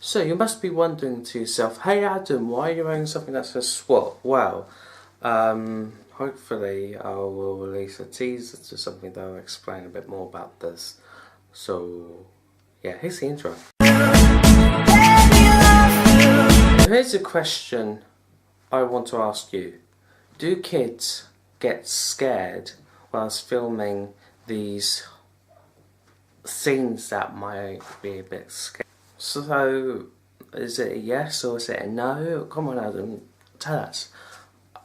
So you must be wondering to yourself, hey Adam, why are you wearing something that says SWAT? Well, hopefully I will release a teaser to something that will explain a bit more about this. So, yeah, here's the intro. Here's a question I want to ask you. Do kids get scared whilst filming these scenes that might be a bit scary? So, is it a yes or is it a no? Come on Adam, tell us.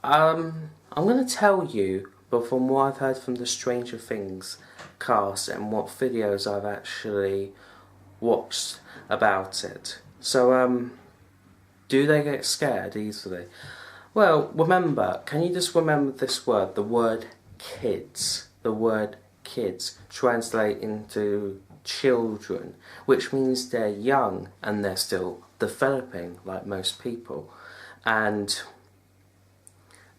I'm going to tell you, but from what I've heard from the Stranger Things cast and what videos I've actually watched about it. So, do they get scared easily? Well, remember, can you just remember this word, the word kids? The word kids translate into children, which means they're young and they're still developing like most people. And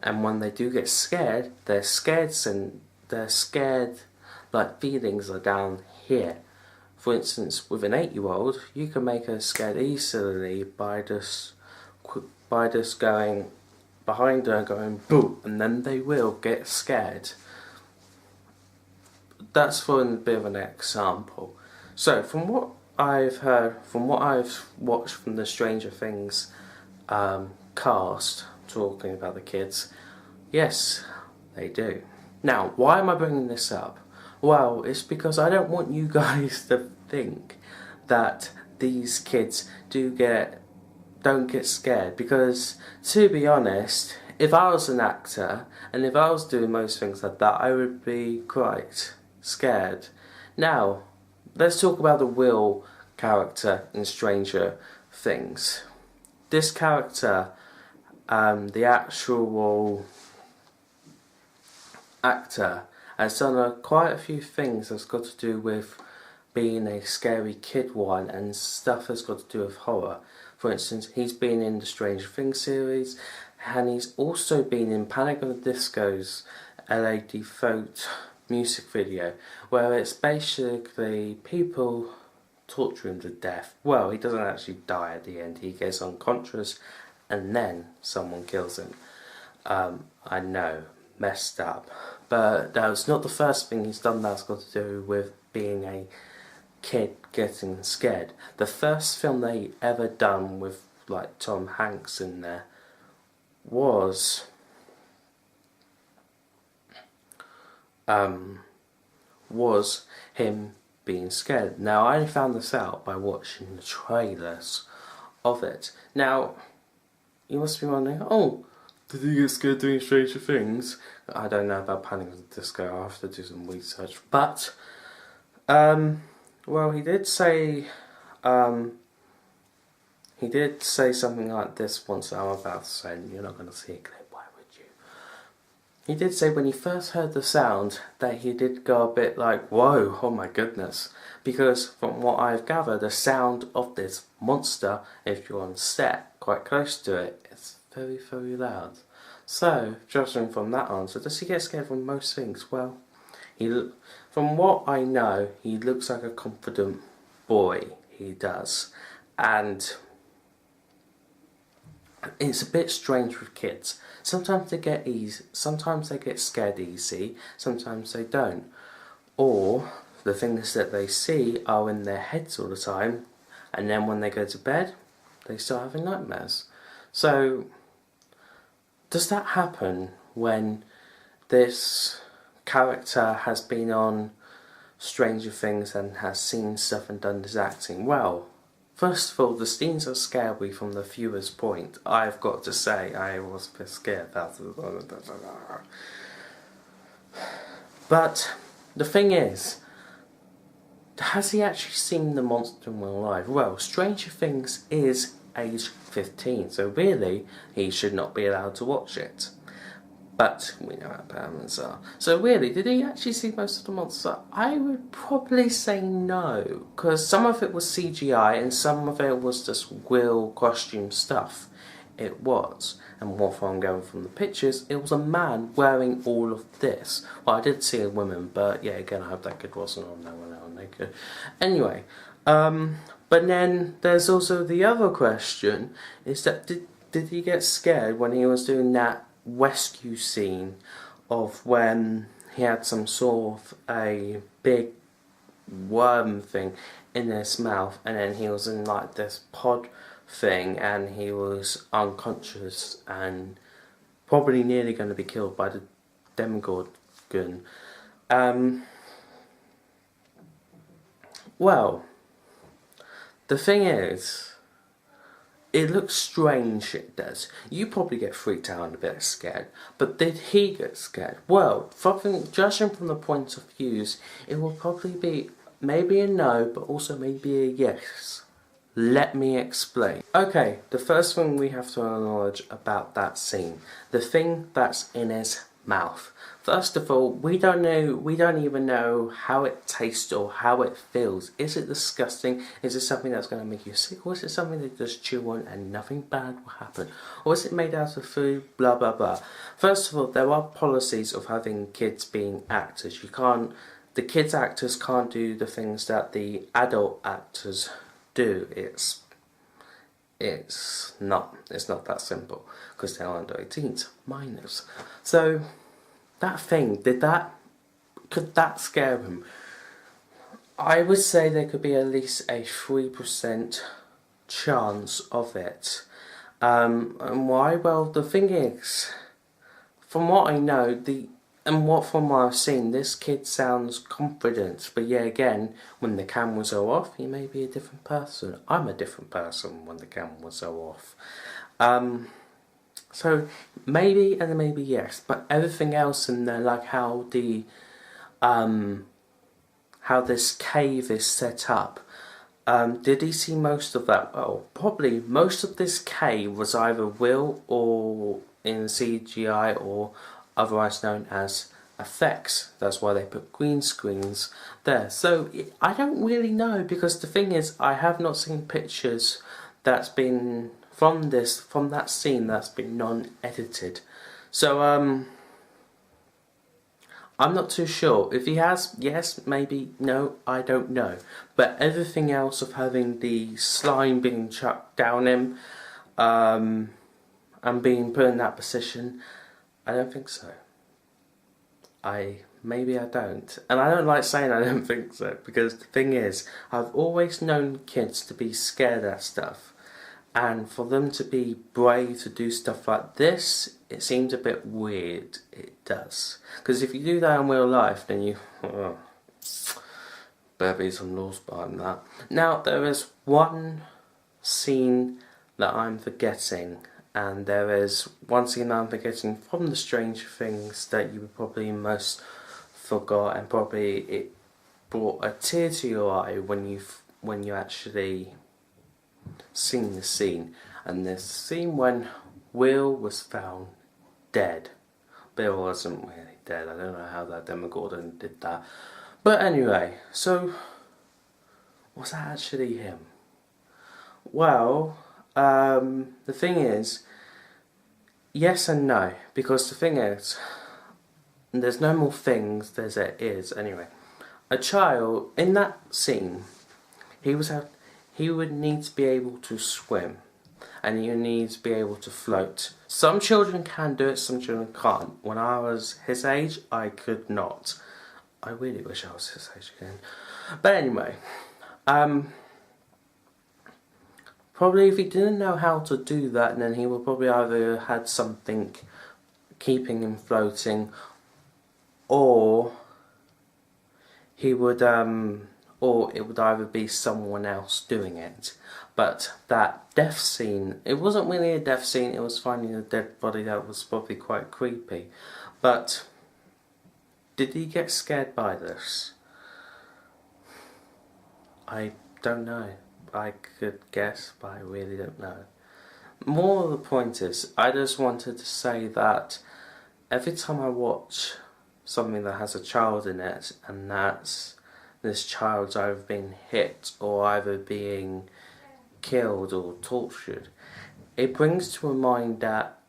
when they do get scared, they're scared like feelings are down here. For instance, with an 8-year-old, you can make her scared easily by just going behind her, going boo, and then they will get scared. That's for a bit of an example. So, from what I've heard, from what I've watched from the Stranger Things cast talking about the kids, yes, they do. Now, why am I bringing this up? Well, it's because I don't want you guys to think that these kids don't get scared, because to be honest, if I was an actor and if I was doing most things like that, I would be quite scared. Now, let's talk about the Will character in Stranger Things. This character, the actual actor, has done quite a few things that's got to do with being a scary kid one, and stuff that's got to do with horror. For instance, he's been in the Stranger Things series, and he's also been in Panic at the Disco's LA Default music video, where it's basically people torture him to death. Well, he doesn't actually die at the end, he gets unconscious and then someone kills him. I know, messed up, but that was not the first thing he's done that's got to do with being a kid getting scared. The first film that he ever done with like Tom Hanks in there was him being scared. Now, I only found this out by watching the trailers of it. Now, you must be wondering, oh, did he get scared doing Stranger Things? I don't know about Panic at the Disco, I'll have to do some research. But, well, he did say something like this once that I'm about to say, and you're not going to see a clip, why would you? He did say when he first heard the sound that he did go a bit like, whoa, oh my goodness. Because from what I've gathered, the sound of this monster, if you're on set quite close to it, it's very, very loud. So, judging from that answer, does he get scared from most things? Well, from what I know, he looks like a confident boy, he does. And it's a bit strange with kids. Sometimes they get scared easy, sometimes they don't. Or the things that they see are in their heads all the time, and then when they go to bed, they start having nightmares. So, does that happen when this character has been on Stranger Things and has seen stuff and done this acting? Well, first of all, the scenes are scary from the viewer's point. I've got to say, I was a bit scared about it. But the thing is, has he actually seen the monster in real life? Well, Stranger Things is age 15, so really, he should not be allowed to watch it. But we know how parents are. So really, did he actually see most of the monster? I would probably say no, because some of it was CGI and some of it was just real costume stuff. It was. And what I'm going from the pictures, it was a man wearing all of this. Well, I did see a woman, but yeah, again, I hope that kid wasn't on there when they were naked. Anyway, But then there's also the other question, is that did he get scared when he was doing that rescue scene of when he had some sort of a big worm thing in his mouth, and then he was in like this pod thing and he was unconscious and probably nearly going to be killed by the Demogorgon. Well, the thing is, it looks strange, it does. You probably get freaked out and a bit scared, but did he get scared? Well, judging from the point of views, it will probably be maybe a no, but also maybe a yes. Let me explain. Okay, the first thing we have to acknowledge about that scene, the thing that's in his mouth. First of all, we don't even know how it tastes or how it feels. Is it disgusting? Is it something that's going to make you sick? Or is it something that you just chew on and nothing bad will happen? Or is it made out of food? Blah blah blah. First of all, there are policies of having kids being actors. The kids actors can't do the things that the adult actors do. It's not that simple because they're under 18s, minors. So that thing, could that scare him? I would say there could be at least a 3% chance of it. And why? Well, the thing is, from what I know, from what I've seen, this kid sounds confident, but yeah, again, when the cameras are off, he may be a different person. I'm a different person when the cameras are off. So maybe and maybe yes, but everything else in there, like how this cave is set up, did he see most of that? Well, probably most of this cave was either real or in CGI or otherwise known as effects. That's why they put green screens there. So I don't really know, because the thing is, I have not seen pictures that's been from that scene that's been non-edited. So I'm not too sure. If he has, yes, maybe, no, I don't know. But everything else of having the slime being chucked down him and being put in that position, I don't think so. Maybe I don't. And I don't like saying I don't think so, because the thing is, I've always known kids to be scared at stuff. And for them to be brave to do stuff like this, it seems a bit weird. It does. Because if you do that in real life, then you... better be some laws behind that. Now, there is one scene that I'm forgetting. And there is one scene I'm forgetting from the Stranger Things that you probably most forgot, and probably it brought a tear to your eye when you actually seen the scene. And this scene when Will was found dead. Bill wasn't really dead. I don't know how that Demogorgon did that. But anyway, so was that actually him? Well, the thing is, yes and no, because the thing is, there's no more things, there's there is. Anyway, a child in that scene, he would need to be able to swim, and he would need to be able to float. Some children can do it, some children can't. When I was his age, I could not. I really wish I was his age again. But anyway, probably if he didn't know how to do that, then he would probably either had something keeping him floating, or he would or it would either be someone else doing it. But that death scene, it wasn't really a death scene, it was finding a dead body. That was probably quite creepy. But did he get scared by this? I don't know. I could guess, but I really don't know. More of the point is, I just wanted to say that every time I watch something that has a child in it, and that's this child's either being hit or either being killed or tortured, it brings to a mind that,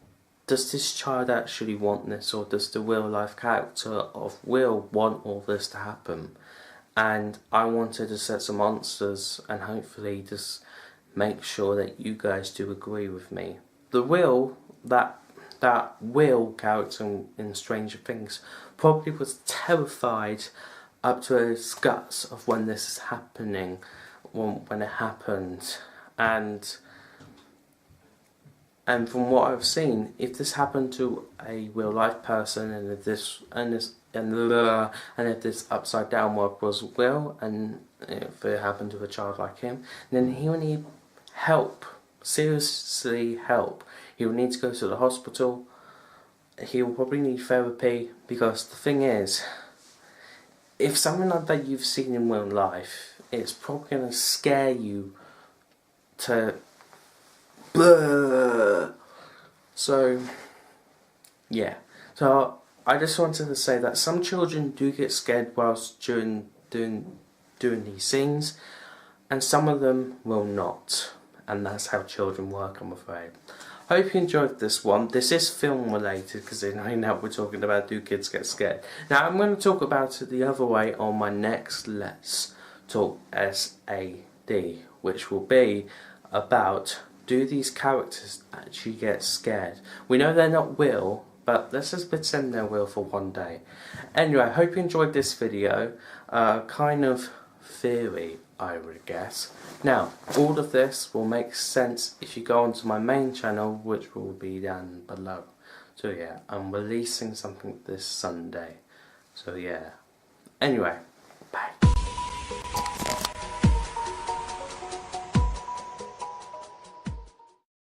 does this child actually want this, or does the real life character of Will want all this to happen? and I wanted to set some answers and hopefully just make sure that you guys do agree with me. The Will, that Will character in Stranger Things, probably was terrified up to his guts of when this is happening, when it happened, and from what I've seen, if this happened to a real life person, and if this upside down world was Will, and if it happened to a child like him, then he will need help, seriously help. He will need to go to the hospital. He will probably need therapy, because the thing is, if something like that you've seen in real life, it's probably going to scare you to... So, yeah. So, I just wanted to say that some children do get scared whilst doing these things, and some of them will not. And that's how children work, I'm afraid. Hope you enjoyed this one. This is film related, because I know we're talking about do kids get scared. Now I'm going to talk about it the other way on my next Let's Talk SAD, which will be about, do these characters actually get scared? We know they're not Will, but let's just pretend they're Will for one day. Anyway, I hope you enjoyed this video. Kind of theory, I would guess. Now, all of this will make sense if you go onto my main channel, which will be down below. So yeah, I'm releasing something this Sunday. So yeah. Anyway, bye.